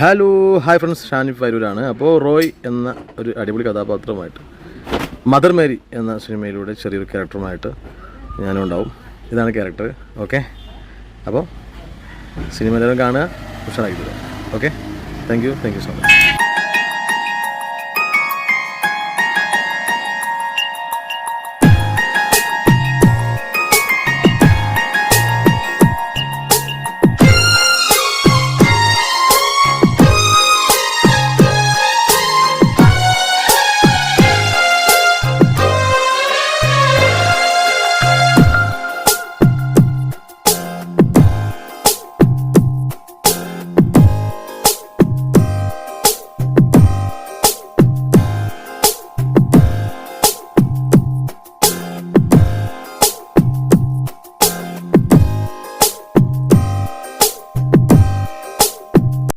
Hello hi friends, Shanif വരൂരാണ്. അപ്പോൾ റോയ് എന്ന ഒരു അടിപൊളി കഥാപാത്രമായിട്ട് മദർ മേരി എന്ന സിനിമയിലൂടെ ചെറിയൊരു ക്യാരക്ടറുമായിട്ട് ഞാനും ഉണ്ടാവും. ഇതാണ് ക്യാരക്ടർ. ഓക്കെ, അപ്പോൾ സിനിമ എല്ലാവരും കാണുക, ഉഷാറാക്കി തരാം. Okay, thank you so much.